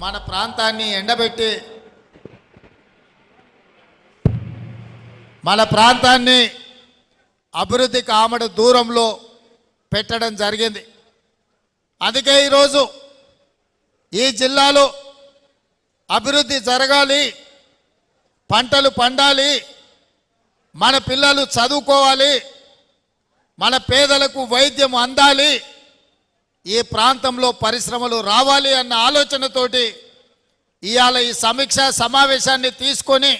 మన ప్రాంతాన్ని ఎండబెట్టి మన ప్రాంతాన్ని అభివృద్ధికి ఆమడ దూరంలో పెట్టడం జరిగింది. అందుకే ఈరోజు ఈ జిల్లాలో అభివృద్ధి జరగాలి, పంటలు పండాలి, మన పిల్లలు చదువుకోవాలి, మన పేదలకు వైద్యం అందాలి, ఈ ప్రాంతంలో పరిశ్రమలు రావాలి అన్న ఆలోచనతోటి ఇవాళ ఈ సమీక్ష సమావేశాన్ని తీసుకొని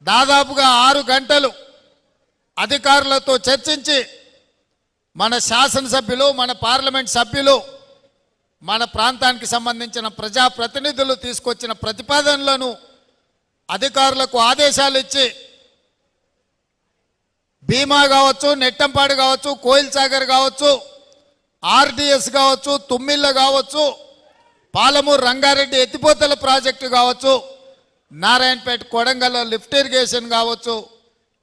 దాదాపుగా 6 గంటలు అధికారులతో చర్చించి మన శాసనసభ్యులు, మన పార్లమెంట్ సభ్యులు, మన ప్రాంతానికి సంబంధించిన ప్రజాప్రతినిధులు తీసుకొచ్చిన ప్రతిపాదనలను అధికారులకు ఆదేశాలు ఇచ్చి భీమా కావచ్చు, నెట్టంపాడు కావచ్చు, కోయిల్ సాగర్ కావచ్చు, ఆర్డిఎస్ కావచ్చు, తుమ్మిళ్ళ కావచ్చు, పాలమూరు రంగారెడ్డి ఎత్తిపోతల ప్రాజెక్టు కావచ్చు, నారాయణపేట కొడంగల్ లిఫ్ట్ ఇరిగేషన్ కావచ్చు,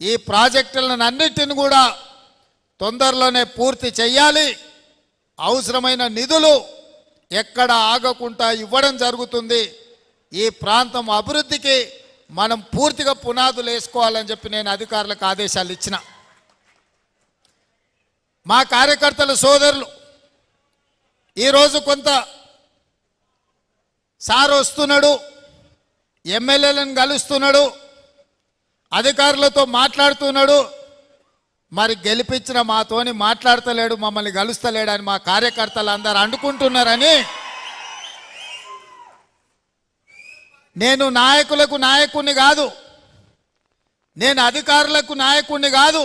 ఈ ప్రాజెక్టులను అన్నిటిని కూడా తొందరలోనే పూర్తి చేయాలి. అవసరమైన నిధులు ఎక్కడ ఆగకుండా ఇవ్వడం జరుగుతుంది. ఈ ప్రాంతం అభివృద్ధికి మనం పూర్తిగా పునాదులు వేసుకోవాలని చెప్పి నేను అధికారులకు ఆదేశాలు ఇచ్చిన. మా కార్యకర్తల సోదరులు ఈరోజు కొంత సార్ వస్తున్నాడు, ఎమ్మెల్యేలను కలుస్తున్నాడు, అధికారులతో మాట్లాడుతున్నాడు, మరి గెలిపించిన మాతోని మాట్లాడతలేడు, మమ్మల్ని కలుస్తలేడు అని మా కార్యకర్తలు అందరూ అనుకుంటున్నారని నేను నాయకులకు నాయకుడిని కాదు, నేను అధికారులకు నాయకుడిని కాదు,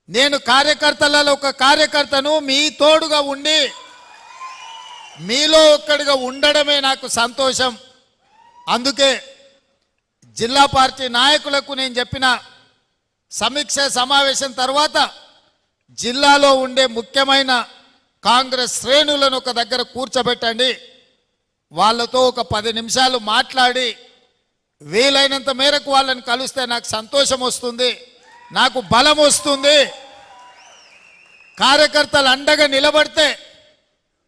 నేను కార్యకర్తలలో ఒక కార్యకర్తను, మీ తోడుగా ఉండి మీలో ఒక్కడిగా ఉండడమే నాకు సంతోషం. అందుకే జిల్లా పార్టీ నాయకులకు నేను చెప్పిన సమీక్ష సమావేశం తర్వాత జిల్లాలో ఉండే ముఖ్యమైన కాంగ్రెస్ శ్రేణులను ఒక దగ్గర కూర్చోబెట్టండి, వాళ్ళతో ఒక 10 నిమిషాలు మాట్లాడి వీలైనంత మేరకు వాళ్ళని కలిస్తే నాకు సంతోషం వస్తుంది, నాకు బలం వస్తుంది. కార్యకర్తలు అండగా నిలబడితే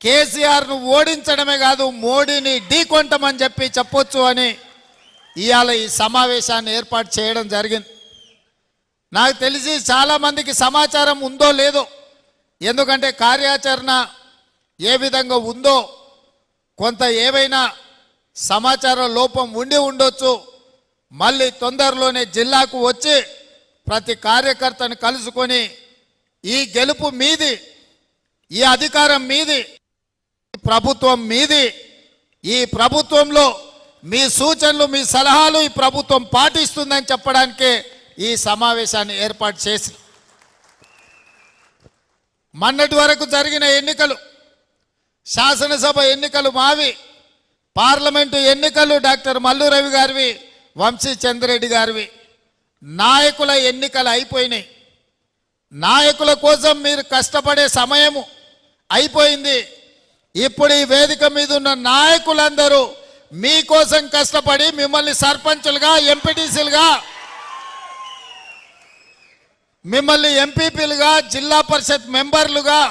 కేసీఆర్ను ఓడించడమే కాదు, మోడీని ఢీకొంటామని చెప్పి చెప్పొచ్చు అని ఇవాళ ఈ సమావేశాన్ని ఏర్పాటు చేయడం జరిగింది. నాకు తెలిసి చాలామందికి సమాచారం ఉందో లేదో, ఎందుకంటే కార్యాచరణ ఏ విధంగా ఉందో కొంత ఏవైనా సమాచార లోపం ఉండి ఉండొచ్చు. మళ్ళీ తొందరలోనే జిల్లాకు వచ్చి ప్రతి కార్యకర్తను కలుసుకొని ఈ గెలుపు మీది, ఈ అధికారం మీది, ప్రభుత్వం మీది, ఈ ప్రభుత్వంలో మీ సూచనలు, మీ సలహాలు ఈ ప్రభుత్వం పాటిస్తుందని చెప్పడానికే ఈ సమావేశాన్ని ఏర్పాటు చేసి, మొన్నటి వరకు జరిగిన ఎన్నికలు, శాసనసభ ఎన్నికలు మావి, పార్లమెంటు ఎన్నికలు డాక్టర్ మల్లు రవి గారివి, వంశీ చంద్రెడ్డి గారివి, నాయకుల ఎన్నికలు అయిపోయినాయి. నాయకుల కోసం మీరు కష్టపడే సమయము అయిపోయింది. ఇప్పుడు ఈ వేదిక మీద ఉన్న నాయకులందరూ మీకోసం కష్టపడి మిమ్మల్ని సర్పంచులుగా, ఎంపీటీసీలుగా, మిమ్మల్ని ఎంపీపీలుగా, జిల్లా పరిషత్ మెంబర్లుగా,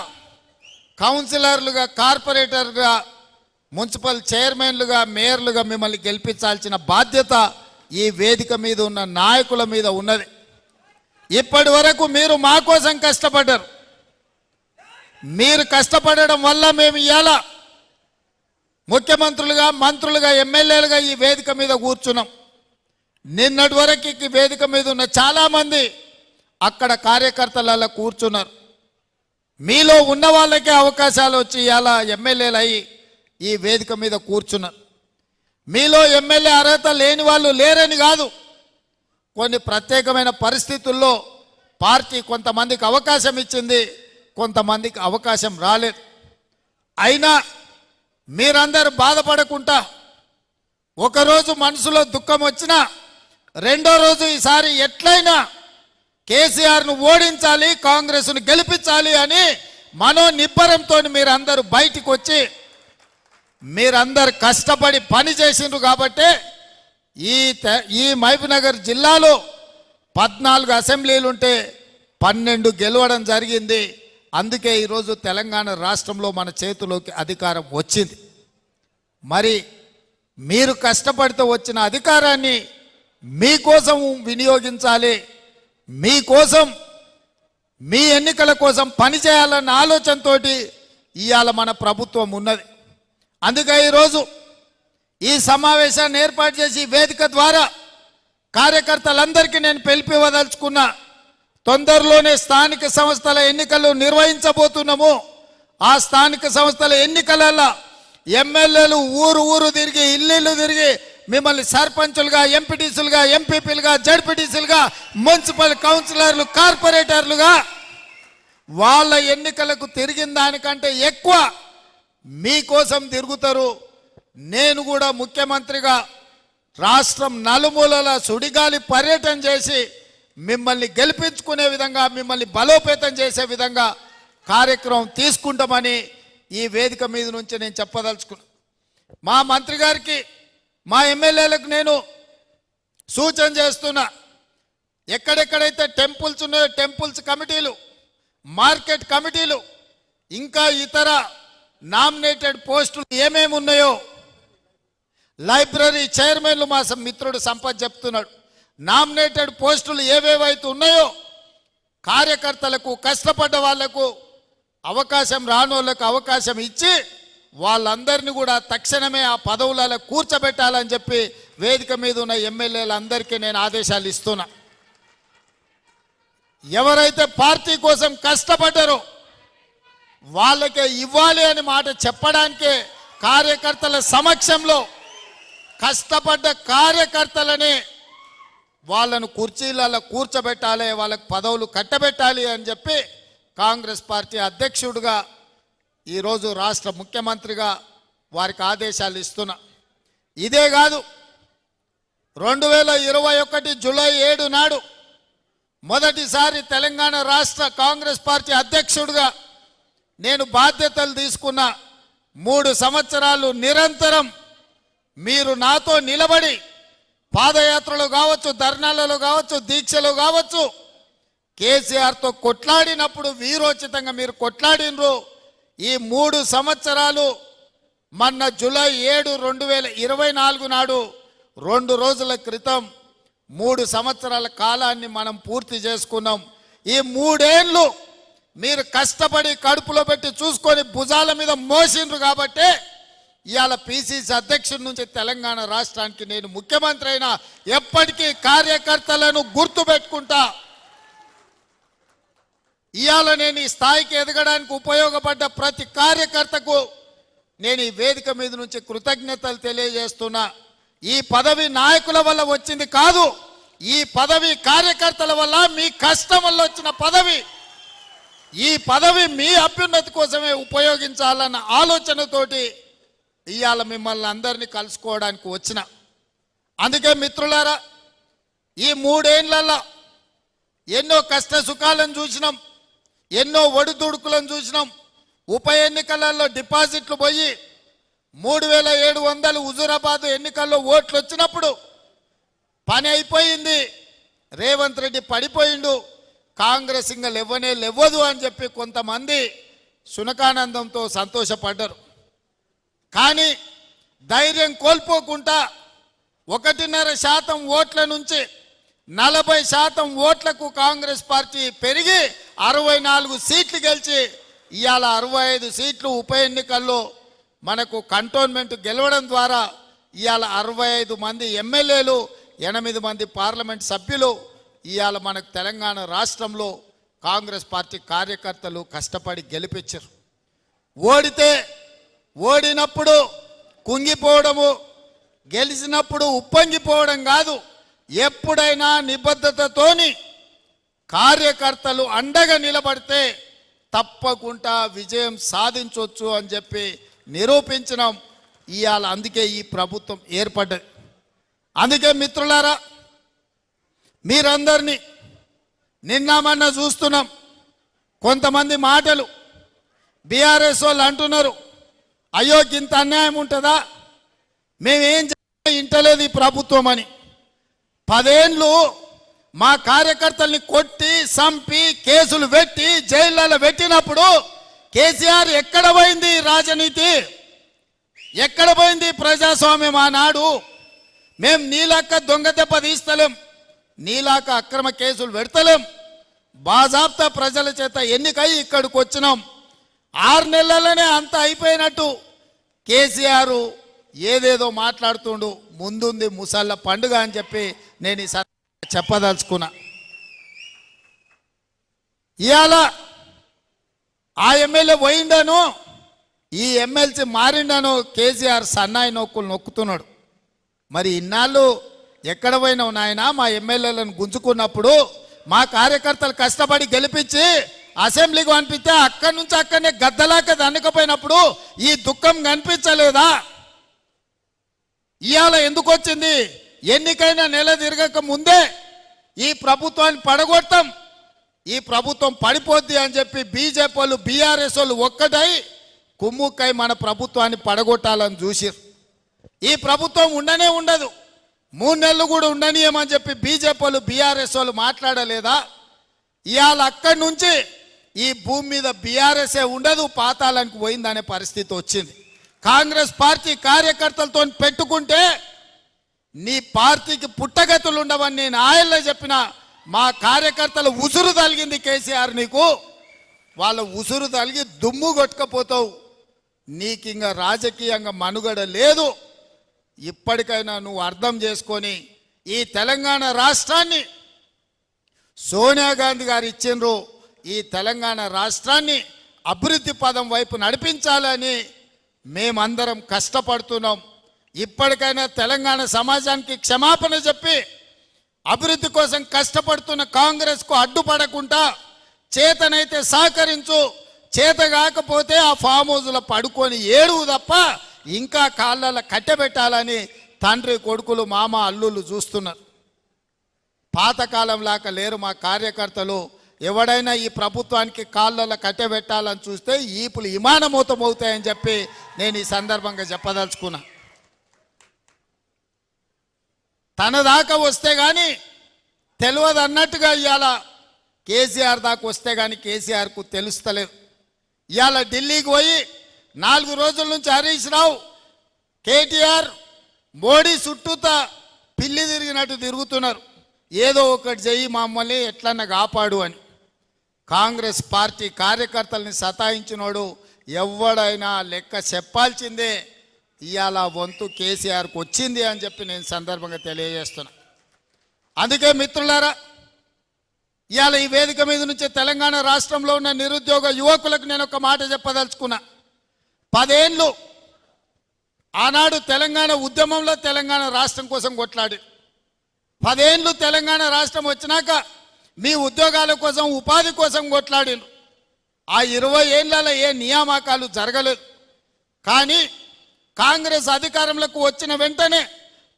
కౌన్సిలర్లుగా, కార్పొరేటర్గా, మున్సిపల్ చైర్మన్లుగా, మేయర్లుగా మిమ్మల్ని గెలిపించాల్సిన బాధ్యత ఈ వేదిక మీద ఉన్న నాయకుల మీద ఉన్నది. ఇప్పటి వరకు మీరు మా కోసం కష్టపడ్డారు. మీరు కష్టపడడం వల్ల మేము ఇవాళ ముఖ్యమంత్రులుగా, మంత్రులుగా, ఎమ్మెల్యేలుగా ఈ వేదిక మీద కూర్చున్నాం. నిన్నటి వరకు ఈ వేదిక మీద ఉన్న చాలామంది అక్కడ కార్యకర్తలలో కూర్చున్నారు. మీలో ఉన్న వాళ్ళకే అవకాశాలు వచ్చి ఇవాళ ఎమ్మెల్యేలు అయ్యి ఈ వేదిక మీద కూర్చున్నారు. మీలో ఎమ్మెల్యే అర్హత లేని వాళ్ళు లేరని కాదు, కొన్ని ప్రత్యేకమైన పరిస్థితుల్లో పార్టీ కొంతమందికి అవకాశం ఇచ్చింది, కొంతమందికి అవకాశం రాలేదు. అయినా మీరందరూ బాధపడకుండా, ఒకరోజు మనసులో దుఃఖం వచ్చినా రెండో రోజు ఈసారి ఎట్లయినా కేసీఆర్ను ఓడించాలి, కాంగ్రెస్ను గెలిపించాలి అని మనోనిబ్బరంతో మీరందరూ బయటికి వచ్చి మీరందరు కష్టపడి పని చేసిండ్రు. కాబట్టి ఈ మహబూబ్నగర్ జిల్లాలో 14 అసెంబ్లీలు ఉంటే 12 గెలవడం జరిగింది. అందుకే ఈరోజు తెలంగాణ రాష్ట్రంలో మన చేతిలోకి అధికారం వచ్చింది. మరి మీరు కష్టపడితే వచ్చిన అధికారాన్ని మీకోసం వినియోగించాలి, మీకోసం మీ ఎన్నికల కోసం పనిచేయాలన్న ఆలోచనతో ఇవాళ మన ప్రభుత్వం ఉన్నది. అందుకే ఈరోజు ఈ సమావేశాన్ని ఏర్పాటు చేసి వేదిక ద్వారా కార్యకర్తలందరికీ నేను పిలిపివ్వదలుచుకున్నా. తొందరలోనే స్థానిక సంస్థల ఎన్నికలు నిర్వహించబోతున్నాము. ఆ స్థానిక సంస్థల ఎన్నికలలో ఎమ్మెల్యేలు ఊరు ఊరు తిరిగి ఇల్లు తిరిగి మిమ్మల్ని సర్పంచులుగా, ఎంపీటీసీలుగా, ఎంపీపీలుగా, జడ్పీటీసీలుగా, మున్సిపల్ కౌన్సిలర్లు, కార్పొరేటర్లుగా వాళ్ళ ఎన్నికలకు తిరిగిన దానికంటే ఎక్కువ మీకోసం తిరుగుతారు. నేను కూడా ముఖ్యమంత్రిగా రాష్ట్రం నలుమూలల సుడిగాలి పర్యటన చేసి మిమ్మల్ని గెలిపించుకునే విధంగా, మిమ్మల్ని బలోపేతం చేసే విధంగా కార్యక్రమం తీసుకుంటామని ఈ వేదిక మీద నుంచి నేను చెప్పదలుచుకున్నా. మా మంత్రి గారికి, మా ఎమ్మెల్యేలకు నేను సూచన చేస్తున్నా. ఎక్కడెక్కడైతే టెంపుల్స్ ఉన్నాయో టెంపుల్స్ కమిటీలు, మార్కెట్ కమిటీలు, ఇంకా ఇతర నామినేటెడ్ పోస్టులు ఏమేమి ఉన్నాయో, లైబ్రరీ చైర్మన్లు మా మిత్రుడు సంపత్ చెప్తున్నాడు, నామినేటెడ్ పోస్టులు ఏవేవైతే ఉన్నాయో కార్యకర్తలకు, కష్టపడ్డ వాళ్లకు అవకాశం, రానోళ్లకు అవకాశం ఇచ్చి వాళ్ళందరినీ కూడా తక్షణమే ఆ పదవులలో కూర్చోబెట్టాలని చెప్పి వేదిక మీద ఉన్న ఎమ్మెల్యేలందరికీ నేను ఆదేశాలు ఇస్తున్నా. ఎవరైతే పార్టీ కోసం కష్టపడ్డారో వాళ్ళకే ఇవ్వాలి అని మాట చెప్పడానికే కార్యకర్తల సమక్షంలో కష్టపడ్డ కార్యకర్తలనే వాళ్ళను కుర్చీలలో కూర్చోబెట్టాలి, వాళ్ళకు పదవులు కట్టబెట్టాలి అని చెప్పి కాంగ్రెస్ పార్టీ అధ్యక్షుడిగా ఈరోజు రాష్ట్ర ముఖ్యమంత్రిగా వారికి ఆదేశాలు ఇస్తున్నా. ఇదే కాదు, 2021 జూలై 7 నాడు మొదటిసారి తెలంగాణ రాష్ట్ర కాంగ్రెస్ పార్టీ అధ్యక్షుడిగా నేను బాధ్యతలు తీసుకున్న 3 సంవత్సరాలు నిరంతరం మీరు నాతో నిలబడి పాదయాత్రలు కావచ్చు, ధర్నాలలో కావచ్చు, దీక్షలు కావచ్చు, కేసీఆర్తో కొట్లాడినప్పుడు వీరోచితంగా మీరు కొట్లాడినరు. ఈ 3 సంవత్సరాలు మొన్న జూలై 7, 2024 నాడు 2 రోజుల క్రితం 3 సంవత్సరాల కాలాన్ని మనం పూర్తి చేసుకున్నాం. ఈ 3 ఏళ్ళు మీరు కష్టపడి కడుపులో పెట్టి చూసుకొని భుజాల మీద మోసిండ్రు కాబట్టి ఇవాళ పిసిసి అధ్యక్షుడి నుంచి తెలంగాణ రాష్ట్రానికి నేను ముఖ్యమంత్రి అయినా ఎప్పటికీ కార్యకర్తలను గుర్తు పెట్టుకుంటా. ఇవాళ నేను ఈ స్థాయికి ఎదగడానికి ఉపయోగపడ్డ ప్రతి కార్యకర్తకు నేను ఈ వేదిక మీద నుంచి కృతజ్ఞతలు తెలియజేస్తున్నా. ఈ పదవి నాయకుల వల్ల వచ్చింది కాదు, ఈ పదవి కార్యకర్తల వల్ల, మీ కష్టం వల్ల వచ్చిన పదవి. ఈ పదవి మీ అభ్యున్నతి కోసమే ఉపయోగించాలన్న ఆలోచనతోటి ఇవాళ మిమ్మల్ని అందరినీ కలుసుకోవడానికి వచ్చిన. అందుకే మిత్రులారా, ఈ 3 ఏళ్లలో ఎన్నో కష్ట సుఖాలను చూసినాం, ఎన్నో ఒడిదుడుకులను చూసినాం. ఉప ఎన్నికలలో డిపాజిట్లు పోయి 3700 హుజూరాబాద్ ఎన్నికల్లో ఓట్లు వచ్చినప్పుడు పని అయిపోయింది, రేవంత్ రెడ్డి పడిపోయిండు, కాంగ్రెస్ ఇంకా లేవదు అని చెప్పి కొంతమంది సునకానందంతో సంతోషపడ్డారు. కానీ ధైర్యం కోల్పోకుండా 1.5% ఓట్ల నుంచి 40% ఓట్లకు కాంగ్రెస్ పార్టీ పెరిగి 64 సీట్లు గెలిచి ఇవాళ 65 సీట్లు ఉప ఎన్నికల్లో మనకు కంటోన్మెంట్ గెలవడం ద్వారా ఇవాళ 65 మంది ఎమ్మెల్యేలు, 8 మంది పార్లమెంట్ సభ్యులు ఇవాళ మనకు తెలంగాణ రాష్ట్రంలో కాంగ్రెస్ పార్టీ కార్యకర్తలు కష్టపడి గెలిపించారు. ఓడినప్పుడు కుంగిపోవడము, గెలిచినప్పుడు ఉప్పొంగిపోవడం కాదు, ఎప్పుడైనా నిబద్ధతతోని కార్యకర్తలు అండగా నిలబడితే తప్పకుండా విజయం సాధించవచ్చు అని చెప్పి నిరూపించినాం ఇవాళ. అందుకే ఈ ప్రభుత్వం ఏర్పడ్డది. అందుకే మిత్రులారా, మీరందరినీ నిన్న మొన్న చూస్తున్నాం. కొంతమంది మాటలు బీఆర్ఎస్ వాళ్ళు అంటున్నారు, అయ్యో ఇంత అన్యాయం ఉంటుందా, మేమేం ఇంటలేదు ఈ ప్రభుత్వం అని. 10 ఏళ్ళు మా కార్యకర్తల్ని కొట్టి చంపి కేసులు పెట్టి జైళ్ళలో పెట్టినప్పుడు కేసీఆర్ ఎక్కడ పోయింది రాజనీతి? ఎక్కడ పోయింది ప్రజాస్వామ్యం ఆనాడు? మేం నీలాక దొంగ దెబ్బ తీస్తలేం, నీలాక అక్రమ కేసులు పెడతలేం. బాజాబ్తా ప్రజల చేత ఎన్నికై ఇక్కడికి వచ్చినాం. 6 నెలలనే అంత అయిపోయినట్టు కేసీఆర్ ఏదేదో మాట్లాడుతుండు. ముందుంది ముసళ్ళ పండుగ అని చెప్పి నేను ఈ చెప్పదలుచుకున్నా. ఇవాళ ఆ ఎమ్మెల్యే పోయిండను, ఈ ఎమ్మెల్సీ మారిండను కేసీఆర్ సన్నాయి నొక్కులు నొక్కుతున్నాడు. మరి ఇన్నాళ్ళు ఎక్కడ పోయినావు నాయన? మా ఎమ్మెల్యేలను గుంజుకున్నప్పుడు మా కార్యకర్తలు కష్టపడి గెలిపించి అసెంబ్లీకి పంపిస్తే అక్కడి నుంచి అక్కడనే గద్దలాక దండకపోయినప్పుడు ఈ దుఃఖం కనిపించలేదా? ఇవాళ ఎందుకు వచ్చింది? ఎన్నికైనా నెల తిరగక ముందే ఈ ప్రభుత్వాన్ని పడగొడతాం, ఈ ప్రభుత్వం పడిపోద్ది అని చెప్పి బీజేపీ వాళ్ళు బీఆర్ఎస్ వాళ్ళు ఒక్కటై కుమ్ముక్కై మన ప్రభుత్వాన్ని పడగొట్టాలని చూసిరు. ఈ ప్రభుత్వం ఉండనే ఉండదు, 3 నెలలు కూడా ఉండనీయమని చెప్పి బీజేపీ వాళ్ళు బీఆర్ఎస్ వాళ్ళు మాట్లాడలేదా? ఇవాళ అక్కడి నుంచి ఈ భూమి మీద బీఆర్ఎస్ఏ ఉండదు, పాతాళానికి పోయిందనే పరిస్థితి వచ్చింది. కాంగ్రెస్ పార్టీ కార్యకర్తలతో పెట్టుకుంటే నీ పార్టీకి పుట్టగతులు ఉండవని నేను ఆయల్లో చెప్పిన. మా కార్యకర్తలు ఉసురు తలిగింది కేసీఆర్ నీకు, వాళ్ళ ఉసురు తలిగి దుమ్ము కొట్టుకపోతావు. నీకు ఇంకా రాజకీయంగా మనుగడ లేదు. ఇప్పటికైనా నువ్వు అర్థం చేసుకొని ఈ తెలంగాణ రాష్ట్రాన్ని సోనియా గాంధీ గారు ఇచ్చిండ్రు, ఈ తెలంగాణ రాష్ట్రాన్ని అభివృద్ధి పదం వైపు నడిపించాలని మేమందరం కష్టపడుతున్నాం. ఇప్పటికైనా తెలంగాణ సమాజానికి క్షమాపణ చెప్పి అభివృద్ధి కోసం కష్టపడుతున్న కాంగ్రెస్కు అడ్డుపడకుండా చేతనైతే సహకరించు, చేత కాకపోతే ఆ ఫామ్ హౌస్లో పడుకొని ఏడువు తప్ప ఇంకా కాళ్ళలో కట్టెబెట్టాలని తండ్రి కొడుకులు మామ అల్లుళ్ళు చూస్తున్నారు. పాతకాలం లాగా లేరు మా కార్యకర్తలు. ఎవడైనా ఈ ప్రభుత్వానికి కాళ్ళలో కట్టెబెట్టాలని చూస్తే ఈపులు విమానమూతం అవుతాయని చెప్పి నేను ఈ సందర్భంగా చెప్పదలుచుకున్నా. తన దాకా వస్తే కానీ తెలియదు అన్నట్టుగా ఇవాళ కేసీఆర్ దాకా వస్తే కానీ కేసీఆర్కు తెలుస్తలేదు. ఇవాళ ఢిల్లీకి పోయి 4 రోజుల నుంచి హరీష్ రావు కేటీఆర్ మోడీ చుట్టూతా పిల్లి తిరిగినట్టు తిరుగుతున్నారు. ఏదో ఒకటి చెయ్యి మమ్మల్ని ఎట్లన్నా కాపాడు అని. కాంగ్రెస్ పార్టీ కార్యకర్తల్ని సతాయించినోడు ఎవడైనా లెక్క చెప్పాల్సిందే. ఇవాళ వంతు కేసీఆర్కి వచ్చింది అని చెప్పి నేను సందర్భంగా తెలియజేస్తున్నా. అందుకే మిత్రులారా, ఇవాళ ఈ వేదిక మీద నుంచి తెలంగాణ రాష్ట్రంలో ఉన్న నిరుద్యోగ యువకులకు నేను ఒక మాట చెప్పదలుచుకున్నా. 10 ఏళ్ళు ఆనాడు తెలంగాణ ఉద్యమంలో తెలంగాణ రాష్ట్రం కోసం కొట్లాడి 10 ఏళ్ళు తెలంగాణ రాష్ట్రం వచ్చినాక మీ ఉద్యోగాల కోసం ఉపాధి కోసం కొట్లాడిను. ఆ 20 ఏళ్లలో ఏ నియామకాలు జరగలేదు. కానీ కాంగ్రెస్ అధికారంలోకి వచ్చిన వెంటనే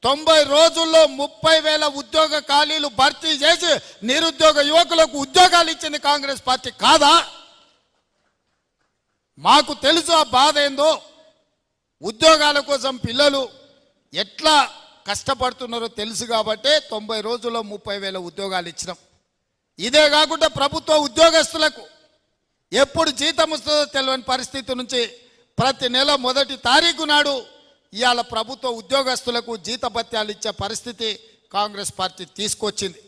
90 రోజుల్లో 30,000 ఉద్యోగ ఖాళీలు భర్తీ చేసి నిరుద్యోగ యువకులకు ఉద్యోగాలు ఇచ్చింది కాంగ్రెస్ పార్టీ కాదా? మాకు తెలుసు ఆ బాధ ఏందో. ఉద్యోగాల కోసం పిల్లలు ఎట్లా కష్టపడుతున్నారో తెలుసు కాబట్టి 90 రోజుల్లో 30,000 ఉద్యోగాలు ఇచ్చినాం. ఇదే కాకుండా ప్రభుత్వ ఉద్యోగస్తులకు ఎప్పుడు జీతం వస్తుందో తెలియని పరిస్థితి నుంచి ప్రతి నెల 1వ తారీఖు నాడు ఇవాళ ప్రభుత్వ ఉద్యోగస్తులకు జీతభత్యాలు ఇచ్చే పరిస్థితి కాంగ్రెస్ పార్టీ తీసుకొచ్చింది.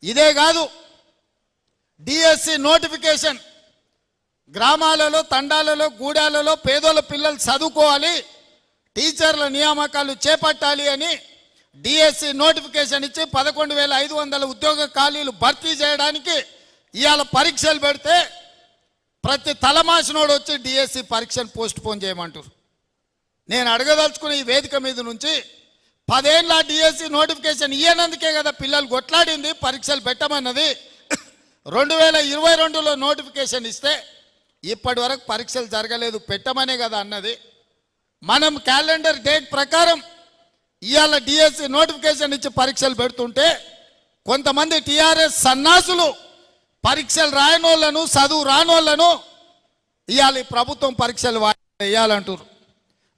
ఇదే కాదు, డిఎస్సి నోటిఫికేషన్ గ్రామాలలో తండాలలో గూడాలలో పేదోళ్ళ పిల్లలు చదువుకోవాలి, టీచర్ల నియామకాలు చేపట్టాలి అని డిఎస్సి నోటిఫికేషన్ ఇచ్చి 11,500 ఉద్యోగ ఖాళీలు భర్తీ చేయడానికి ఇవాళ పరీక్షలు పెడితే ప్రతి తలమాసినోడు వచ్చి డిఎస్సి పరీక్షను పోస్ట్ పోన్ చేయమంటారు. నేను అడగదలుచుకున్న ఈ వేదిక మీద నుంచి 10 ఏళ్ళ డిఎస్సి నోటిఫికేషన్ ఇయ్యనందుకే కదా పిల్లలు కొట్లాడింది, పరీక్షలు పెట్టమన్నది. 2022లో నోటిఫికేషన్ ఇస్తే ఇప్పటి వరకు పరీక్షలు జరగలేదు, పెట్టమనే కదా అన్నది. మనం క్యాలెండర్ డేట్ ప్రకారం ఇవాళ డిఎస్సి నోటిఫికేషన్ ఇచ్చి పరీక్షలు పెడుతుంటే కొంతమంది టీఆర్ఎస్ సన్నాసులు పరీక్షలు రాయనోళ్లను చదువు రానోళ్లను ఇవాళ ప్రభుత్వం పరీక్షలు వేయాలంటారు.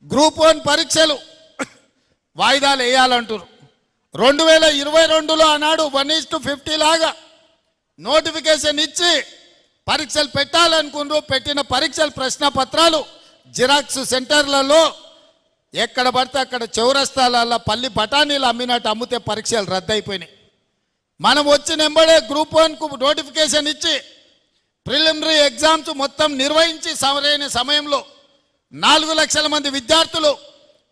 గ్రూప్ 1 పరీక్షలు వాయిదాలు వేయాలంటారు. 2022లో ఆనాడు 1:50 లాగా నోటిఫికేషన్ ఇచ్చి పరీక్షలు పెట్టాలనుకున్నారు. పెట్టిన పరీక్షల ప్రశ్న పత్రాలు జిరాక్స్ సెంటర్లలో ఎక్కడ పడితే అక్కడ చౌరస్తాల పల్లి బఠానీలు అమ్మినట్టు అమ్మితే పరీక్షలు రద్దయిపోయినాయి. మనం వచ్చిన ఎంబడే గ్రూప్ 1కు నోటిఫికేషన్ ఇచ్చి ప్రిలిమినరీ ఎగ్జామ్స్ మొత్తం నిర్వహించి సరైన సమయంలో 4 లక్షల మంది విద్యార్థులు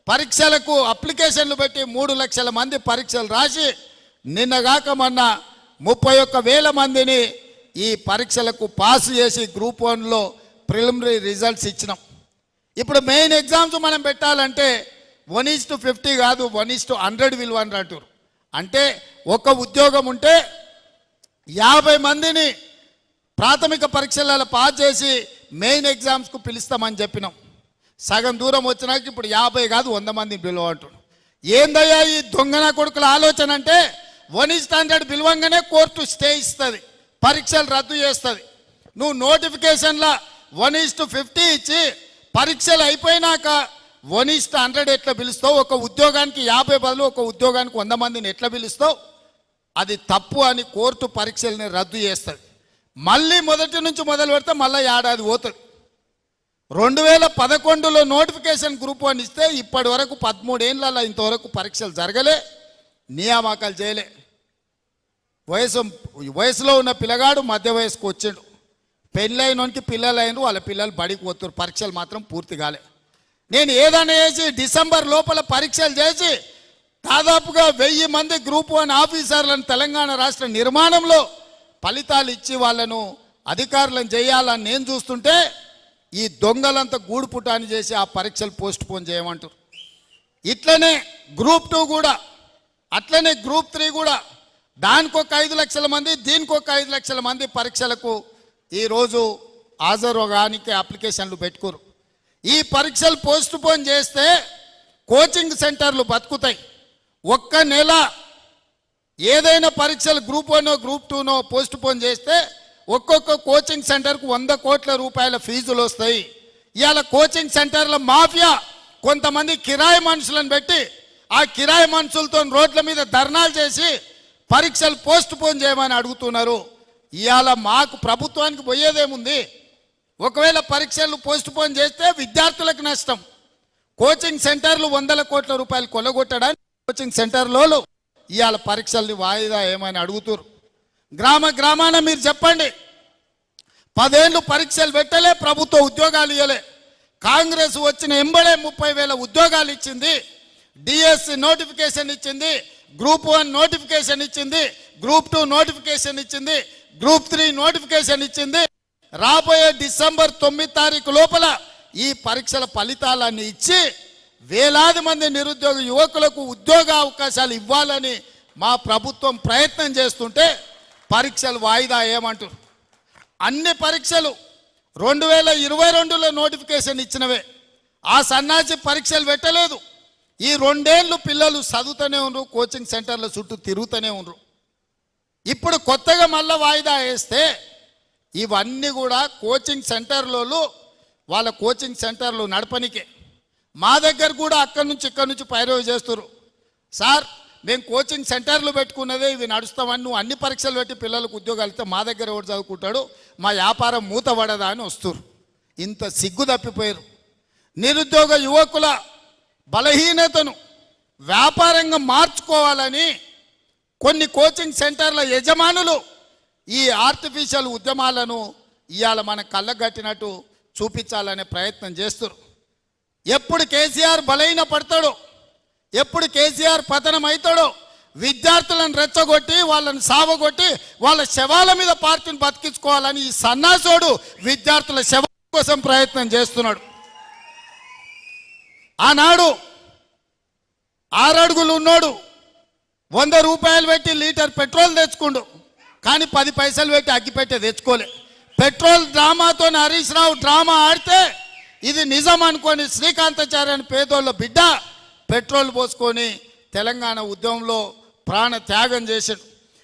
పరీక్షలకు అప్లికేషన్లు పెట్టి 3 లక్షల మంది పరీక్షలు రాసి నిన్నగాక మొన్న 31,000 మందిని ఈ పరీక్షలకు పాస్ చేసి గ్రూప్ 1లో ప్రిలిమినరీ రిజల్ట్స్ ఇచ్చినాం. ఇప్పుడు మెయిన్ ఎగ్జామ్స్ మనం పెట్టాలంటే 1:50 కాదు 1:100 విలువని అంటారు. అంటే ఒక ఉద్యోగం ఉంటే 50 మందిని ప్రాథమిక పరీక్షలలో పాస్ చేసి మెయిన్ ఎగ్జామ్స్కు పిలుస్తామని చెప్పినాం. సగం దూరం వచ్చినాక ఇప్పుడు 50 కాదు 100 మందిని పిలువంటాడు. ఏందయ్యా ఈ దొంగన కొడుకుల ఆలోచన అంటే 1:100 పిలవంగానే కోర్టు స్టే ఇస్తుంది, పరీక్షలు రద్దు చేస్తుంది. నువ్వు నోటిఫికేషన్లో 1:50 ఇచ్చి పరీక్షలు అయిపోయినాక 1:100 ఎట్లా పిలుస్తావు? ఒక ఉద్యోగానికి 50 బదులు ఒక ఉద్యోగానికి 100 మందిని ఎట్లా పిలుస్తావు? అది తప్పు అని కోర్టు పరీక్షల్ని రద్దు చేస్తుంది. మళ్ళీ మొదటి నుంచి మొదలు పెడితే మళ్ళీ ఏడాది పోతుంది. 2011లో నోటిఫికేషన్ గ్రూప్ 1 ఇస్తే ఇప్పటి వరకు 13 ఏళ్ళ ఇంతవరకు పరీక్షలు జరగలే, నియామకాలు చేయలే. వయసులో ఉన్న పిల్లగాడు మధ్య వయసుకు వచ్చిండు, పెళ్ళైనోనికి పిల్లలు అయిన వాళ్ళ పిల్లలు బడికి పోతున్నారు, పరీక్షలు మాత్రం పూర్తి కాలే. నేను ఏదైనా చేసి డిసెంబర్ లోపల పరీక్షలు చేసి దాదాపుగా 1000 మంది గ్రూప్ 1 ఆఫీసర్లను తెలంగాణ రాష్ట్ర నిర్మాణంలో ఫలితాలు ఇచ్చి వాళ్ళను అధికారులను చేయాలని నేను చూస్తుంటే ఈ దొంగలంతా గూడు పుటాని చేసి ఆ పరీక్షలు పోస్ట్ పోన్ చేయమంటారు. ఇట్లనే గ్రూప్ 2 కూడా, అట్లనే గ్రూప్ 3 కూడా దానికి ఒక 5 లక్షల మంది, దీనికి ఒక 5 లక్షల మంది పరీక్షలకు ఈరోజు హాజరుగానికి అప్లికేషన్లు పెట్టుకోరు. ఈ పరీక్షలు పోస్ట్ పోన్ చేస్తే కోచింగ్ సెంటర్లు బతుకుతాయి. ఒక్క నెల ఏదైనా పరీక్షలు గ్రూప్ 1 గ్రూప్ 2 పోస్ట్ పోన్ చేస్తే ఒక్కొక్క కోచింగ్ సెంటర్కు 100 కోట్ల రూపాయల ఫీజులు వస్తాయి. ఇవాళ కోచింగ్ సెంటర్ల మాఫియా కొంతమంది కిరాయి మనుషులను పెట్టి ఆ కిరాయి మనుషులతో రోడ్ల మీద ధర్నాలు చేసి పరీక్షలు పోస్ట్ పోన్ చేయమని అడుగుతున్నారు. ఇవాళ మాకు ప్రభుత్వానికి పోయేదేముంది? ఒకవేళ పరీక్షలు పోస్ట్ పోన్ చేస్తే విద్యార్థులకు నష్టం. కోచింగ్ సెంటర్లు 100 కోట్ల రూపాయలు కొల్లగొట్టడానికి కోచింగ్ సెంటర్లో ఇవాళ పరీక్షల్ని వాయిదా ఏమని అడుగుతారు. గ్రామాన మీరు చెప్పండి, 10 ఏళ్ళు పరీక్షలు పెట్టలే, ప్రభుత్వ ఉద్యోగాలు ఇవ్వలే. కాంగ్రెస్ వచ్చిన ఎంబడే 30,000 ఉద్యోగాలు ఇచ్చింది, డిఎస్సి నోటిఫికేషన్ ఇచ్చింది, గ్రూప్ 1 నోటిఫికేషన్ ఇచ్చింది, గ్రూప్ 2 నోటిఫికేషన్ ఇచ్చింది, గ్రూప్ 3 నోటిఫికేషన్ ఇచ్చింది. రాబోయే డిసెంబర్ 9 తారీఖు లోపల ఈ పరీక్షల ఫలితాలన్నీ ఇచ్చి వేలాది మంది నిరుద్యోగ యువకులకు ఉద్యోగ అవకాశాలు ఇవ్వాలని మా ప్రభుత్వం ప్రయత్నం చేస్తుంటే పరీక్షలు వాయిదా ఏమంటారు? అన్ని పరీక్షలు 2022లో నోటిఫికేషన్ ఇచ్చినవే, ఆ సన్నాసి పరీక్షలు పెట్టలేదు. ఈ 2 ఏళ్ళు పిల్లలు చదువుతూనే ఉన్నారు, కోచింగ్ సెంటర్ల చుట్టూ తిరుగుతూనే ఉన్నారు. ఇప్పుడు కొత్తగా మళ్ళీ వాయిదా వేస్తే ఇవన్నీ కూడా కోచింగ్ సెంటర్లలో వాళ్ళ కోచింగ్ సెంటర్లు నడపనికే. మా దగ్గర కూడా అక్కడి నుంచి ఇక్కడి నుంచి పైరవి చేస్తారు. సార్ మేము కోచింగ్ సెంటర్లు పెట్టుకున్నదే ఇవి నడుస్తామని, నువ్వు అన్ని పరీక్షలు పెట్టి పిల్లలకు ఉద్యోగాలు ఇస్తే మా దగ్గర ఎవరు చదువుకుంటాడు, మా వ్యాపారం మూతపడదా అని వస్తారు. ఇంత సిగ్గు తప్పిపోయారు. నిరుద్యోగ యువకుల బలహీనతను వ్యాపారంగా మార్చుకోవాలని కొన్ని కోచింగ్ సెంటర్ల యజమానులు ఈ ఆర్టిఫిషియల్ ఉద్యమాలను ఇవాళ మన కళ్ళగట్టినట్టు చూపించాలనే ప్రయత్నం చేస్తారు. ఎప్పుడు కేసీఆర్ బలహీన పడతాడో, ఎప్పుడు కేసీఆర్ పతనం అవుతాడో విద్యార్థులను రెచ్చగొట్టి వాళ్ళని సావగొట్టి వాళ్ళ శవాల మీద పార్టీని బతికించుకోవాలని ఈ సన్నాసోడు విద్యార్థుల శవం కోసం ప్రయత్నం చేస్తున్నాడు. ఆనాడు 6 అడుగులు ఉన్నోడు 100 రూపాయలు పెట్టి లీటర్ పెట్రోల్ తెచ్చుకుండు, కానీ 10 పైసలు పెట్టి అగ్గిపెట్టే తెచ్చుకోలే. పెట్రోల్ డ్రామాతో హరీష్ రావు డ్రామా ఆడితే ఇది నిజం అనుకొని శ్రీకాంతాచార్య అని పేదోళ్ళ బిడ్డ పెట్రోల్ పోసుకొని తెలంగాణ ఉద్యమంలో ప్రాణ త్యాగం చేశాడు.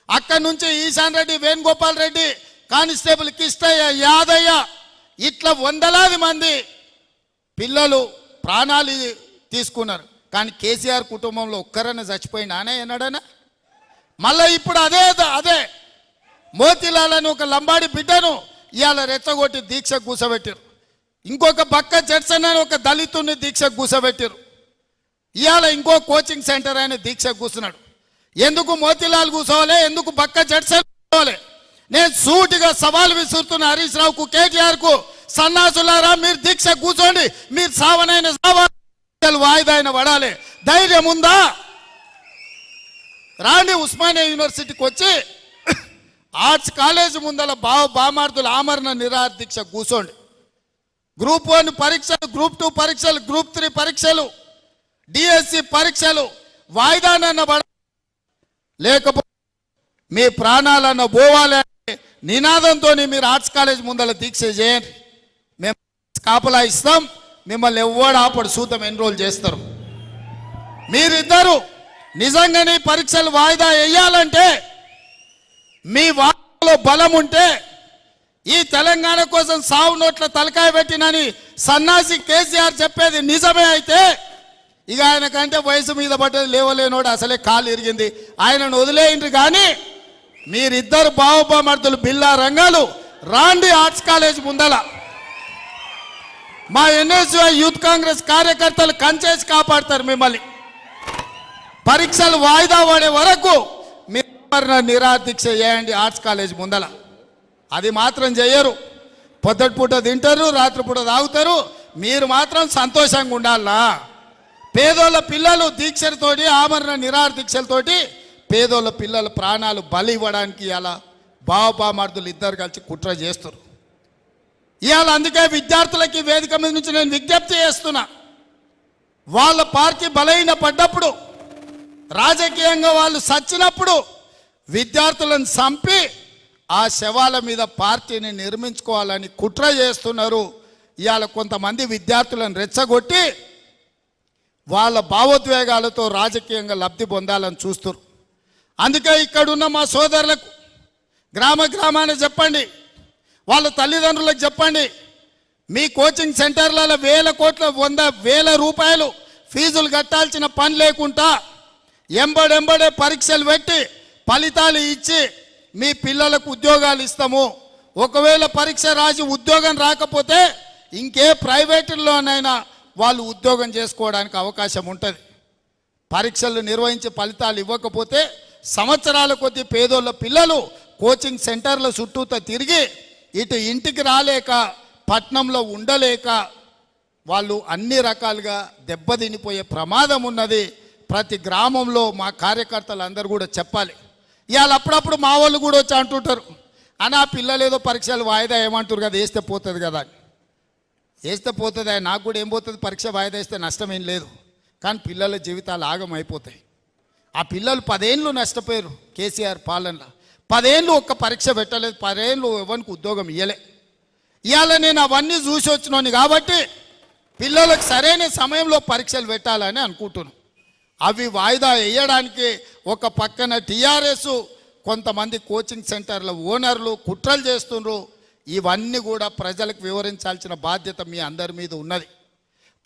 అక్కడి నుంచి ఈశాన్ రెడ్డి, వేణుగోపాల్ రెడ్డి, కానిస్టేబుల్ కిష్టయ్య, యాదయ్య ఇట్లా వందలాది మంది పిల్లలు ప్రాణాలు తీసుకున్నారు. కానీ కేసీఆర్ కుటుంబంలో ఒక్కరన్నా చచ్చిపోయినానే అన్నాడనా? మళ్ళీ ఇప్పుడు అదే మోతీలాల్ అని ఒక లంబాడి బిడ్డను ఇవాళ రెచ్చగొట్టి దీక్ష కూసబెట్టారు. ఇంకొక బక్క జడ్సన్ అని ఒక దళితుని దీక్ష కూసబెట్టారు. ఇవాళ ఇంకో కోచింగ్ సెంటర్ ఆయన దీక్ష కూర్చున్నాడు. ఎందుకు మోతీలాల్ కూర్చోవాలి, ఎందుకు బక్క జడ్సన్ కూర్చోవాలి? నేను సూటిగా సవాల్ విసురుతున్న హరీష్ రావుకు, కేటీఆర్కు, సన్నాసులారా మీరు దీక్ష కూర్చోండి, మీరు సావనైన వాయిదా అయిన పడాలి. ధైర్యం ఉందా? రాండి ఉస్మానియా యూనివర్సిటీకి వచ్చి ఆర్ట్స్ కాలేజ్ ముందల బామార్దుల ఆమరణ నిరాహార దీక్ష కూర్చోండి. గ్రూప్ 1 పరీక్షలు, గ్రూప్ 2 పరీక్షలు, గ్రూప్ 3 పరీక్షలు, డిఎస్సి పరీక్షలు వాయిదానన్న పడ, లేకపోతే మీ ప్రాణాలన్న పోవాలి అనే నినాదంతో మీరు ఆర్ట్స్ కాలేజ్ ముందల దీక్ష చేయండి. మేము కాపలా ఇస్తాం, మిమ్మల్ని ఎవడు ఆపడు, సూతం ఎన్రోల్ చేస్తారు. మీరిద్దరు నిజంగానే పరీక్షలు వాయిదా వేయాలంటే, మీ వాదనలో బలం ఉంటే, ఈ తెలంగాణ కోసం సావు నోట్ల తలకాయ పెట్టినని సన్నాసి కేసీఆర్ చెప్పేది నిజమే అయితే, ఇక ఆయన కంటే వయసు మీద పడ్డది లేవలేనోడు, అసలే కాలు ఇరిగింది, ఆయనను వదిలేయండి. కానీ మీరిద్దరు బావబామర్దులు బిల్లా రంగాలు రాండి ఆర్ట్స్ కాలేజ్ ముందల. మా ఎన్ఎస్యుఐ యూత్ కాంగ్రెస్ కార్యకర్తలు కంచేసి కాపాడతారు మిమ్మల్ని. పరీక్షలు వాయిదా పడే వరకు మీరు నిరాహార దీక్ష చేయండి ఆర్ట్స్ కాలేజ్ ముందల. అది మాత్రం చేయరు. పొద్దుటి పూట తింటారు, రాత్రిపూట తాగుతారు, మీరు మాత్రం సంతోషంగా ఉండాలా? పేదోళ్ళ పిల్లలు దీక్షలతోటి, ఆమరణ నిరాహార దీక్షలతోటి పేదోళ్ళ పిల్లల ప్రాణాలు బలి ఇవ్వడానికి ఇలా బావబామర్దులు ఇద్దరు కలిసి కుట్ర చేస్తారు. ఇవాళ అందుకే విద్యార్థులకి వేదిక మీద నుంచి నేను విజ్ఞప్తి చేస్తున్నా, వాళ్ళ పార్టీ బలహీన పడ్డప్పుడు, రాజకీయంగా వాళ్ళు సచ్చినప్పుడు విద్యార్థులను చంపి ఆ శవాల మీద పార్టీని నిర్మించుకోవాలని కుట్ర చేస్తున్నారు. ఇవాళ కొంతమంది విద్యార్థులను రెచ్చగొట్టి వాళ్ళ భావోద్వేగాలతో రాజకీయంగా లబ్ధి పొందాలని చూస్తారు. అందుకే ఇక్కడున్న మా సోదరులకు గ్రామాన్ని చెప్పండి, వాళ్ళ తల్లిదండ్రులకు చెప్పండి, మీ కోచింగ్ సెంటర్లలో 1000 కోట్ల 100,000 రూపాయలు ఫీజులు కట్టాల్సిన పని లేకుండా ఎంబడెంబడే పరీక్షలు పెట్టి ఫలితాలు ఇచ్చి మీ పిల్లలకు ఉద్యోగాలు ఇస్తాము. ఒకవేళ పరీక్ష రాసి ఉద్యోగం రాకపోతే ఇంకే ప్రైవేటుల్లోనైనా వాళ్ళు ఉద్యోగం చేసుకోవడానికి అవకాశం ఉంటుంది. పరీక్షలు నిర్వహించి ఫలితాలు ఇవ్వకపోతే సంవత్సరాల కొద్దీ పేదోళ్ళ పిల్లలు కోచింగ్ సెంటర్ల చుట్టూతో తిరిగి ఇటు ఇంటికి రాలేక, పట్నంలో ఉండలేక వాళ్ళు అన్ని రకాలుగా దెబ్బతినిపోయే ప్రమాదం ఉన్నది. ప్రతి గ్రామంలో మా కార్యకర్తలు అందరూ కూడా చెప్పాలి. ఇవాళ అప్పుడప్పుడు మా వాళ్ళు కూడా వచ్చి అంటుంటారు, అని ఆ పిల్లలు ఏదో పరీక్షలు వాయిదా ఏమంటారు కదా, వేస్తే పోతుంది కదా అని. వేస్తే పోతుంది, నాకు కూడా ఏం పోతుంది, పరీక్ష వాయిదా వేస్తే నష్టం ఏం లేదు. కానీ పిల్లల జీవితాలు ఆగం అయిపోతాయి. ఆ పిల్లలు 10 ఏళ్ళు నష్టపోయారు కేసీఆర్ పాలనలో. 10 ఏళ్ళు ఒక్క పరీక్ష పెట్టలేదు, 10 ఏళ్ళు ఎవరికి ఉద్యోగం ఇవ్వలే. ఇవాళ నేను అవన్నీ చూసి వచ్చినాను కాబట్టి పిల్లలకు సరైన సమయంలో పరీక్షలు పెట్టాలని అనుకుంటున్నాను. అవి వాయిదా వేయడానికి ఒక పక్కన టీఆర్ఎస్, కొంతమంది కోచింగ్ సెంటర్ల ఓనర్లు కుట్రలు చేస్తున్నారు. ఇవన్నీ కూడా ప్రజలకు వివరించాల్సిన బాధ్యత మీ అందరి మీద ఉన్నది.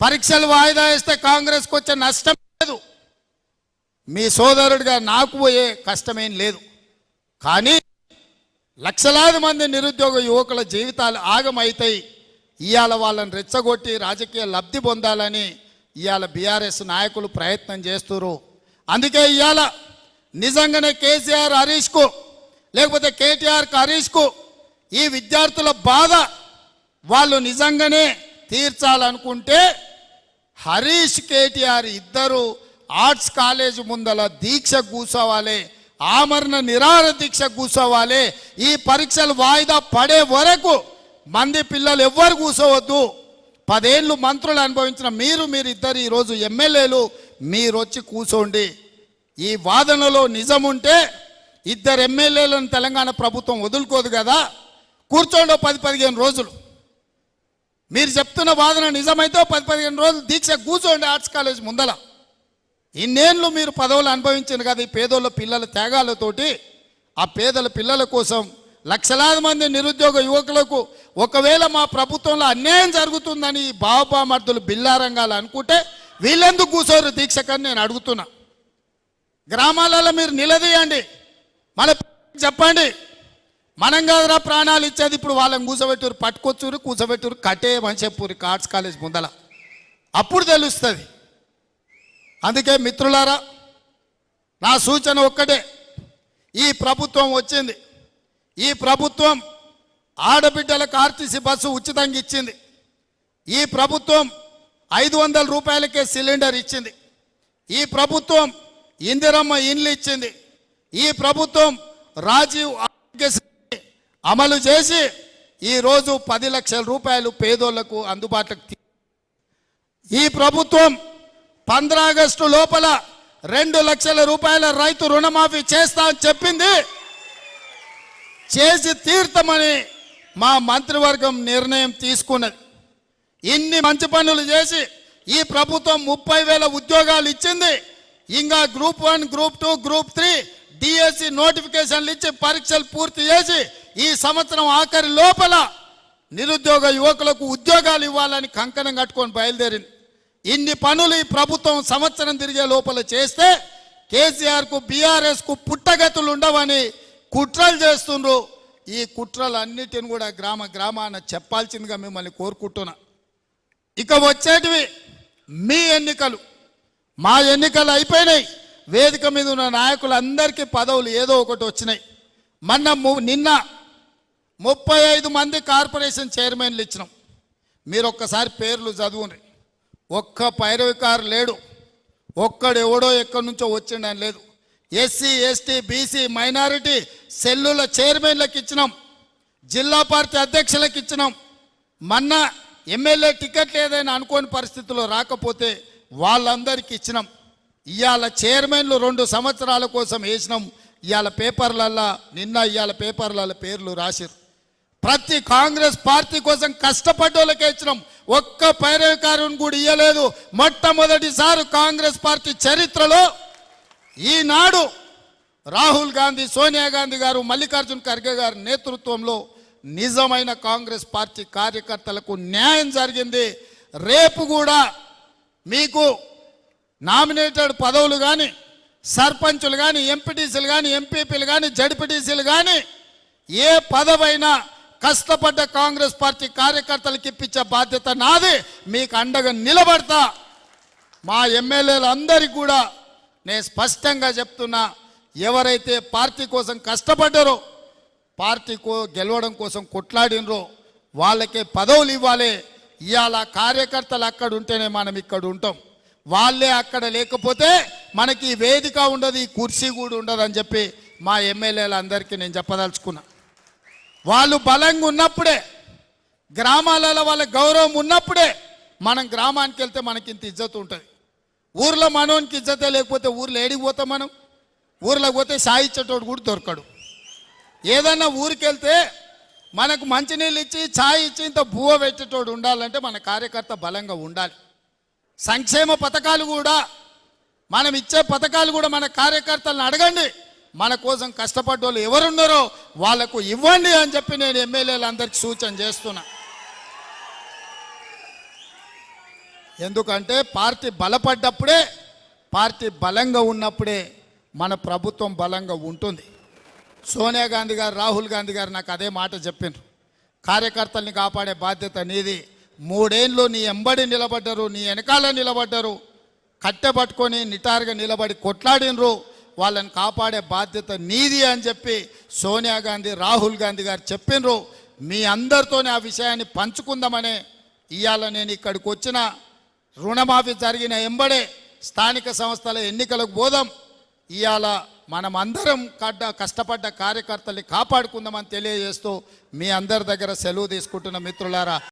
పరీక్షలు వాయిదా వేస్తే కాంగ్రెస్కి వచ్చే నష్టం లేదు, మీ సోదరుడిగా నాకు పోయే కష్టమేం లేదు. కానీ లక్షలాది మంది నిరుద్యోగ యువకుల జీవితాలు ఆగమవుతాయి. ఇవాళ వాళ్ళని రెచ్చగొట్టి రాజకీయ లబ్ధి పొందాలని ఇవాళ బీఆర్ఎస్ నాయకులు ప్రయత్నం చేస్తున్నారు. అందుకే ఇవాళ నిజంగానే కేసీఆర్ హరీష్కు, లేకపోతే కేటీఆర్కి హరీష్కు ఈ విద్యార్థుల బాధ వాళ్ళు నిజంగానే తీర్చాలనుకుంటే హరీష్, కేటీఆర్ ఇద్దరు ఆర్ట్స్ కాలేజ్ ముందల దీక్ష కూర్చోవాలి, ఆమరణ నిరాహార దీక్ష కూర్చోవాలి. ఈ పరీక్షలు వాయిదా పడే వరకు మంది పిల్లలు ఎవ్వరు కూర్చోవద్దు. 10 ఏళ్ళు మంత్రులు అనుభవించిన మీరిద్దరు ఈరోజు ఎమ్మెల్యేలు, మీరు వచ్చి కూర్చోండి. ఈ వాదనలో నిజం ఉంటే 2 ఎమ్మెల్యేలను తెలంగాణ ప్రభుత్వం వదులుకోదు కదా, కూర్చోండి 10-15 రోజులు. మీరు చెప్తున్న వాదన నిజమైతే 10-15 రోజులు దీక్ష కూర్చోండి ఆర్ట్స్ కాలేజ్ ముందల. ఇన్నేళ్ళు మీరు పదవులు అనుభవించారు కదా ఈ పేదోళ్ళ పిల్లల త్యాగాలతోటి. ఆ పేదల పిల్లల కోసం లక్షలాది మంది నిరుద్యోగ యువకులకు ఒకవేళ మా ప్రభుత్వంలో అన్యాయం జరుగుతుందని బావబామర్దులు బిల్లారంగాలు అనుకుంటే వీళ్ళెందుకు కూర్చోరు దీక్షకని నేను అడుగుతున్నా. గ్రామాలలో మీరు నిలదీయండి, మన చెప్పండి, మనం కాదురా ప్రాణాలు ఇచ్చేది, ఇప్పుడు వాళ్ళని కూర్చోబెట్టురు, పట్టుకొచ్చురు, కూర్చోబెట్టురు, కట్టేయమని చెప్పురు ఆర్ట్స్ కాలేజ్ ముందల. అప్పుడు తెలుస్తుంది. అందుకే మిత్రులారా, నా సూచన ఒక్కటే, ఈ ప్రభుత్వం వచ్చింది, ఈ ప్రభుత్వం ఆడబిడ్డలకు ఆర్టీసీ బస్సు ఉచితంగా ఇచ్చింది, ఈ ప్రభుత్వం 500 రూపాయలకే సిలిండర్ ఇచ్చింది, ఈ ప్రభుత్వం ఇందిరమ్మ ఇండ్లు ఇచ్చింది, ఈ ప్రభుత్వం రాజీవ్ ఆరోగ్యశ్రీ అమలు చేసి ఈరోజు 10 లక్షల రూపాయలు పేదోళ్లకు అందుబాటులోకి. ఈ ప్రభుత్వం 15 ఆగస్టు లోపల 2 లక్షల రూపాయల రైతు రుణమాఫీ చేస్తా అని చెప్పింది, చేసి తీర్థమని మా మంత్రివర్గం నిర్ణయం తీసుకున్నది. ఇన్ని మంచి పనులు చేసి ఈ ప్రభుత్వం 30,000 ఉద్యోగాలు ఇచ్చింది. ఇంకా గ్రూప్ 1, గ్రూప్ 2, గ్రూప్ 3 డిఎస్సి నోటిఫికేషన్లు ఇచ్చి పరీక్షలు పూర్తి చేసి ఈ సంవత్సరం ఆఖరి లోపల నిరుద్యోగ యువకులకు ఉద్యోగాలు ఇవ్వాలని కంకణం కట్టుకొని బయలుదేరింది. ఇన్ని పనులు ఈ ప్రభుత్వం సంవత్సరం తిరిగే లోపల చేస్తే కేసీఆర్కు బీఆర్ఎస్కు పుట్టగతులు ఉండవని కుట్రలు చేస్తుండ్రు. ఈ కుట్రలన్నిటిని కూడా గ్రామాన చెప్పాల్సిందిగా మిమ్మల్ని కోరుకుంటున్నా. ఇక వచ్చేటివి మీ ఎన్నికలు, మా ఎన్నికలు అయిపోయినాయి. వేదిక మీద ఉన్న నాయకులందరికీ పదవులు ఏదో ఒకటి వచ్చినాయి. నిన్న 35 మంది కార్పొరేషన్ చైర్మన్లు ఇచ్చినాం. మీరు ఒక్కసారి పేర్లు చదువుని. ఒక్క పైరవికారు లేడు, ఒక్కడు ఎవడో ఎక్కడి నుంచో వచ్చిండని లేదు. ఎస్సీ, ఎస్టీ, బీసీ, మైనారిటీ సెల్లుల చైర్మన్లకు ఇచ్చినాం, జిల్లా పార్టీ అధ్యక్షులకు ఇచ్చినాం. మొన్న ఎమ్మెల్యే టికెట్లు ఏదైనా అనుకోని పరిస్థితుల్లో రాకపోతే వాళ్ళందరికీ ఇచ్చినాం. ఇవాళ చైర్మన్లు 2 సంవత్సరాల కోసం వేసినాం. ఇవాళ పేపర్లల్లో ఇవాళ పేపర్లలో పేర్లు రాసిరు. ప్రతి కాంగ్రెస్ పార్టీ కోసం కష్టపడ్డోళ్ళకే ఇచ్చినాం. ఒక్క పైరవికారుని కూడా ఇయ్యలేదు. మొట్టమొదటిసారి కాంగ్రెస్ పార్టీ చరిత్రలో ఈనాడు రాహుల్ గాంధీ, సోనియా గాంధీ గారు, మల్లికార్జున్ ఖర్గే గారి నేతృత్వంలో నిజమైన కాంగ్రెస్ పార్టీ కార్యకర్తలకు న్యాయం జరిగింది. రేపు కూడా మీకు నామినేటెడ్ పదవులు కానీ, సర్పంచులు కానీ, ఎంపీటీసీలు కానీ, ఎంపీపీలు కానీ, జడ్పీటీసీలు కానీ ఏ పదవైనా కష్టపడ్డ కాంగ్రెస్ పార్టీ కార్యకర్తలకు ఇప్పించే బాధ్యత నాది. మీకు అండగా నిలబడతా. మా ఎమ్మెల్యేలు అందరికీ కూడా నేను స్పష్టంగా చెప్తున్నా, ఎవరైతే పార్టీ కోసం కష్టపడ్డారో, పార్టీకో గెలవడం కోసం కొట్లాడినరో వాళ్ళకే పదవులు ఇవ్వాలి. ఇవాళ కార్యకర్తలు అక్కడ ఉంటేనే మనం ఇక్కడ ఉంటాం. వాళ్ళే అక్కడ లేకపోతే మనకి వేదిక ఉండదు, ఈ కుర్చీ కూడా ఉండదు అని చెప్పి మా ఎమ్మెల్యేలందరికీ నేను చెప్పదలుచుకున్నా. వాళ్ళు బలంగా ఉన్నప్పుడే, గ్రామాలలో వాళ్ళ గౌరవం ఉన్నప్పుడే మనం గ్రామానికి వెళ్తే మనకి ఇంత ఇజ్జత్ ఉంటుంది. ఊర్లో మనోనికి ఇజ్జతే లేకపోతే ఊర్లో ఏడికి పోతాం మనం? ఊర్లోకి పోతే సాయి ఇచ్చేటోడు కూడా దొరకడు. ఏదన్నా ఊరికి వెళ్తే మనకు మంచినీళ్ళు ఇచ్చి ఛాయ్ ఇచ్చి ఇంత బువ్వ పెట్టేటోడు ఉండాలంటే మన కార్యకర్త బలంగా ఉండాలి. సంక్షేమ పథకాలు కూడా, మనం ఇచ్చే పథకాలు కూడా మన కార్యకర్తలను అడగండి. మన కోసం కష్టపడ్డోళ్ళు ఎవరున్నారో వాళ్లకు ఇవ్వండి అని చెప్పి నేను ఎమ్మెల్యేలందరికీ సూచన చేస్తున్నా. ఎందుకంటే పార్టీ బలపడ్డప్పుడే, పార్టీ బలంగా ఉన్నప్పుడే మన ప్రభుత్వం బలంగా ఉంటుంది. సోనియా గాంధీ గారు, రాహుల్ గాంధీ గారు నాకు అదే మాట చెప్పిండ్రు. కార్యకర్తల్ని కాపాడే బాధ్యత నీది. 3 ఏళ్ళు నీ ఎంబడి నిలబడ్డారు, నీ వెనకాల నిలబడ్డారు, కట్టెపట్టుకొని నిటారుగా నిలబడి కొట్లాడినరు. వాళ్ళని కాపాడే బాధ్యత నీది అని చెప్పి సోనియా గాంధీ, రాహుల్ గాంధీ గారు చెప్పినరు. మీ అందరితోనే ఆ విషయాన్ని పంచుకుందామనే ఇవాళ నేను ఇక్కడికి వచ్చిన. రుణమాఫీ జరిగిన ఎంబడే స్థానిక సంస్థల ఎన్నికలకు పోదాం. ఇవాళ మనం అందరం కష్టపడ్డ కార్యకర్తల్ని కాపాడుకుందామని తెలియజేస్తూ మీ అందరి దగ్గర సెలవు తీసుకుంటున్న మిత్రులారా.